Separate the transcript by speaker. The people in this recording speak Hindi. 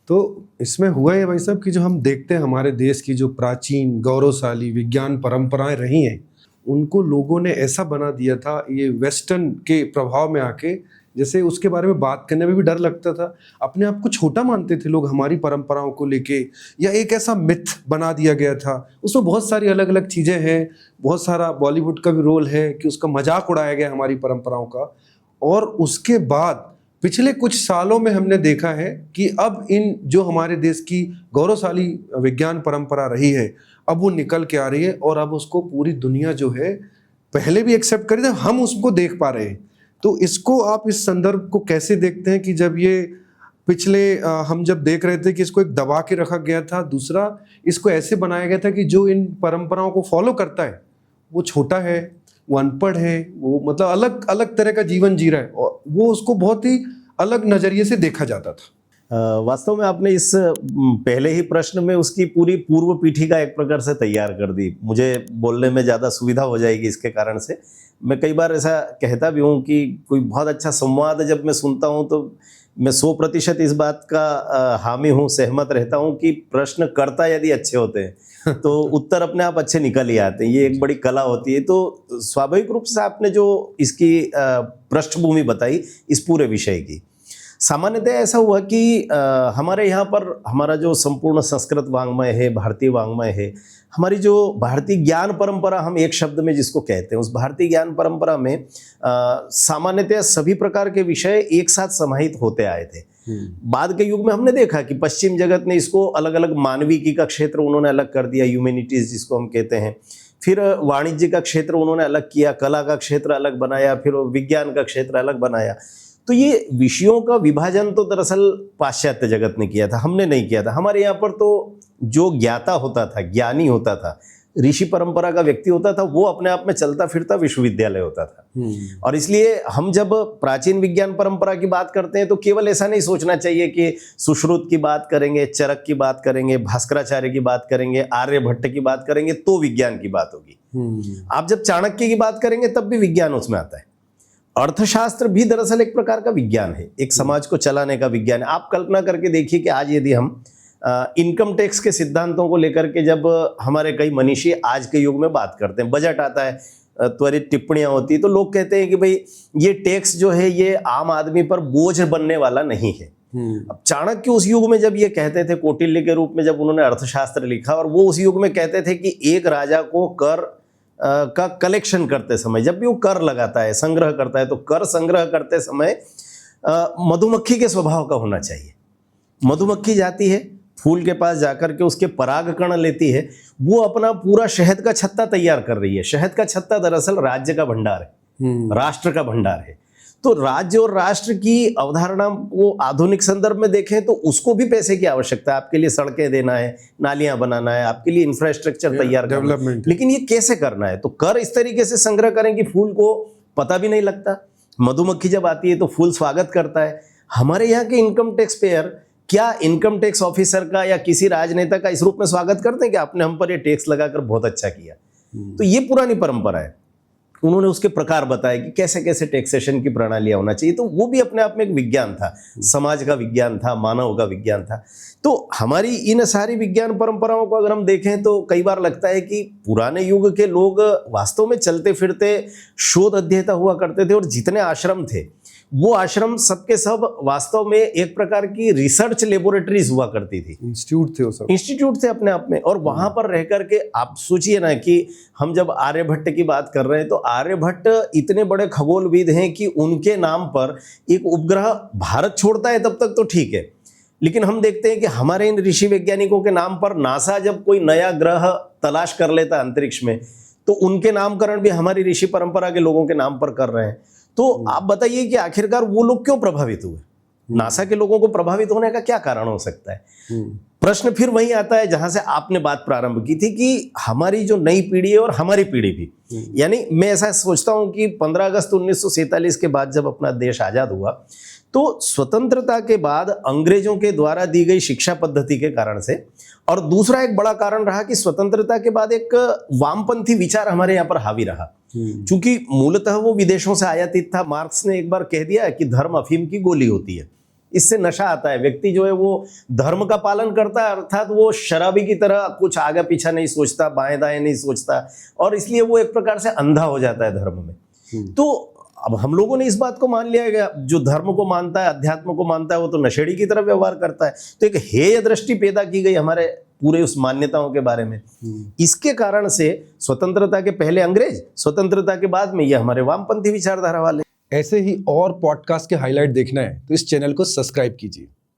Speaker 1: तो इसमें हुआ है भाई साहब कि जो हम देखते हैं हमारे देश की जो प्राचीन गौरवशाली विज्ञान परंपराएं रही हैं, उनको लोगों ने ऐसा बना दिया था ये वेस्टर्न के प्रभाव में आके, जैसे उसके बारे में बात करने में भी डर लगता था। अपने आप को छोटा मानते थे लोग हमारी परंपराओं को लेके, या एक ऐसा मिथ बना दिया गया था। उसमें बहुत सारी अलग अलग चीज़ें हैं, बहुत सारा बॉलीवुड का भी रोल है कि उसका मजाक उड़ाया गया हमारी परंपराओं का। और उसके बाद पिछले कुछ सालों में हमने देखा है कि अब इन जो हमारे देश की गौरवशाली विज्ञान परंपरा रही है, अब वो निकल के आ रही है और अब उसको पूरी दुनिया जो है पहले भी एक्सेप्ट कर रही है, हम उसको देख पा रहे हैं। तो इसको आप इस संदर्भ को कैसे देखते हैं कि जब ये पिछले हम जब देख रहे थे कि इसको एक दबा के रखा गया था, दूसरा इसको ऐसे बनाया गया था कि जो इन परंपराओं को फॉलो करता है वो छोटा है, वो अनपढ़ है, वो मतलब अलग अलग तरह का जीवन जी रहा है, और वो उसको बहुत ही अलग नजरिए से देखा जाता था।
Speaker 2: वास्तव में आपने इस पहले ही प्रश्न में उसकी पूरी पूर्व पीठिका एक प्रकार से तैयार कर दी। मुझे बोलने में ज़्यादा सुविधा हो जाएगी इसके कारण से। मैं कई बार ऐसा कहता भी हूँ कि कोई बहुत अच्छा संवाद जब मैं सुनता हूँ तो मैं 100% इस बात का हामी हूँ, सहमत रहता हूँ कि प्रश्नकर्ता यदि अच्छे होते हैं तो उत्तर अपने आप अच्छे निकल ही आते हैं। ये एक बड़ी कला होती है। तो स्वाभाविक रूप से आपने जो इसकी पृष्ठभूमि बताई इस पूरे विषय की, सामान्यतः ऐसा हुआ कि हमारे यहाँ पर हमारा जो संपूर्ण संस्कृत वाङ्मय है, भारतीय वाङ्मय है, हमारी जो भारतीय ज्ञान परंपरा हम एक शब्द में जिसको कहते हैं, उस भारतीय ज्ञान परंपरा में सामान्यतः सभी प्रकार के विषय एक साथ समाहित होते आए थे। बाद के युग में हमने देखा कि पश्चिम जगत ने इसको अलग अलग, मानविकी का क्षेत्र उन्होंने अलग कर दिया, ह्यूमैनिटीज जिसको हम कहते हैं, फिर वाणिज्य का क्षेत्र उन्होंने अलग किया, कला का क्षेत्र अलग बनाया, फिर विज्ञान का क्षेत्र अलग बनाया। तो ये विषयों का विभाजन तो दरअसल पाश्चात्य जगत ने किया था, हमने नहीं किया था। हमारे यहाँ पर तो जो ज्ञाता होता था, ज्ञानी होता था, ऋषि परंपरा का व्यक्ति होता था, वो अपने आप में चलता फिरता विश्वविद्यालय होता था। और इसलिए हम जब प्राचीन विज्ञान परंपरा की बात करते हैं तो केवल ऐसा नहीं सोचना चाहिए कि सुश्रुत की बात करेंगे, चरक की बात करेंगे, भास्कराचार्य की बात करेंगे, आर्यभट्ट की बात करेंगे तो विज्ञान की बात होगी। आप जब चाणक्य की बात करेंगे तब भी विज्ञान उसमें आता है। अर्थशास्त्र भी दरअसल एक प्रकार का विज्ञान है, एक समाज को चलाने का विज्ञान है। आप कल्पना करके देखिए कि आज यदि हम इनकम टैक्स के सिद्धांतों को लेकर के जब हमारे कई मनीषी आज के युग में बात करते हैं, बजट आता है, त्वरित टिप्पणियां होती है, तो लोग कहते हैं कि भाई ये टैक्स जो है ये आम आदमी पर बोझ बनने वाला नहीं है। अब चाणक्य उस युग में जब ये कहते थे, कौटिल्य के रूप में जब उन्होंने अर्थशास्त्र लिखा, और वो उस युग में कहते थे कि एक राजा को कर का कलेक्शन करते समय, जब भी वो कर लगाता है, संग्रह करता है, तो कर संग्रह करते समय मधुमक्खी के स्वभाव का होना चाहिए। मधुमक्खी जाती है, फूल के पास जाकर के उसके पराग कण लेती है, वो अपना पूरा शहद का छत्ता तैयार कर रही है। शहद का छत्ता दरअसल राज्य का भंडार है, राष्ट्र का भंडार है। तो राज्य और राष्ट्र की अवधारणा वो आधुनिक संदर्भ में देखें तो उसको भी पैसे की आवश्यकता है। आपके लिए सड़कें देना है, नालियां बनाना है, आपके लिए इंफ्रास्ट्रक्चर तैयार करना है, लेकिन ये कैसे करना है? तो कर इस तरीके से संग्रह करें कि फूल को पता भी नहीं लगता। मधुमक्खी जब आती है तो फूल स्वागत करता है। हमारे यहाँ के इनकम टैक्स पेयर क्या इनकम टैक्स ऑफिसर का या किसी राजनेता का इस रूप में स्वागत करते हैं कि आपने हम पर ये टैक्स लगाकर बहुत अच्छा किया? तो ये पुरानी परंपरा है। उन्होंने उसके प्रकार बताए कि कैसे कैसे टैक्सेशन की प्रणालियां होना चाहिए। तो वो भी अपने आप में एक विज्ञान था, समाज का विज्ञान था, मानव का विज्ञान था। तो हमारी इन सारी विज्ञान परंपराओं को अगर हम देखें तो कई बार लगता है कि पुराने युग के लोग वास्तव में चलते फिरते शोध अध्येता हुआ करते थे, और जितने आश्रम थे वो आश्रम सबके सब वास्तव में एक प्रकार की रिसर्च लेबोरेटरीज हुआ करती थी,
Speaker 1: इंस्टीट्यूट थे वो सब,
Speaker 2: इंस्टीट्यूट थे अपने आप में। और वहां पर रह करके आप सोचिए ना कि हम जब आर्यभट्ट की बात कर रहे हैं तो आर्यभट्ट इतने बड़े खगोलविद हैं कि उनके नाम पर एक उपग्रह भारत छोड़ता है तब तक तो ठीक है, लेकिन हम देखते हैं कि हमारे इन ऋषि वैज्ञानिकों के नाम पर नासा जब कोई नया ग्रह तलाश कर लेता अंतरिक्ष में तो उनके नामकरण भी हमारी ऋषि परंपरा के लोगों के नाम पर कर रहे हैं। तो आप बताइए कि आखिरकार वो लोग क्यों प्रभावित हुए? नासा के लोगों को प्रभावित होने का क्या कारण हो सकता है? प्रश्न फिर वही आता है जहां से आपने बात प्रारंभ की थी कि हमारी जो नई पीढ़ी है और हमारी पीढ़ी भी, यानी मैं ऐसा सोचता हूं कि 15 अगस्त 1947 के बाद जब अपना देश आजाद हुआ तो स्वतंत्रता के बाद अंग्रेजों के द्वारा दी गई शिक्षा पद्धति के कारण से, और दूसरा एक बड़ा कारण रहा कि स्वतंत्रता के बाद एक वामपंथी विचार हमारे यहाँ पर हावी रहा। क्योंकि मूलतः वो विदेशों से आयातित था। मार्क्स ने एक बार कह दिया कि धर्म अफीम की गोली होती है। इससे नशा आता है। व्यक्ति जो है वो धर्म का पालन करता है, अर्थात वो शराबी की तरह कुछ आगे पीछा नहीं सोचता, बाएं दाएं नहीं सोचता, और इसलिए वो एक प्रकार से अंधा हो जाता है धर्म में। तो अब हम लोगों ने इस बात को मान लिया है कि जो धर्म को मानता है, अध्यात्म को मानता है, वो तो नशेड़ी की तरह व्यवहार करता है। तो एक हेय दृष्टि पैदा की गई हमारे पूरे उस मान्यताओं के बारे में। इसके कारण से स्वतंत्रता के पहले अंग्रेज, स्वतंत्रता के बाद में ये हमारे वामपंथी विचारधारा वाले।
Speaker 1: ऐसे ही और पॉडकास्ट के हाईलाइट देखना है तो इस चैनल को सब्सक्राइब कीजिए।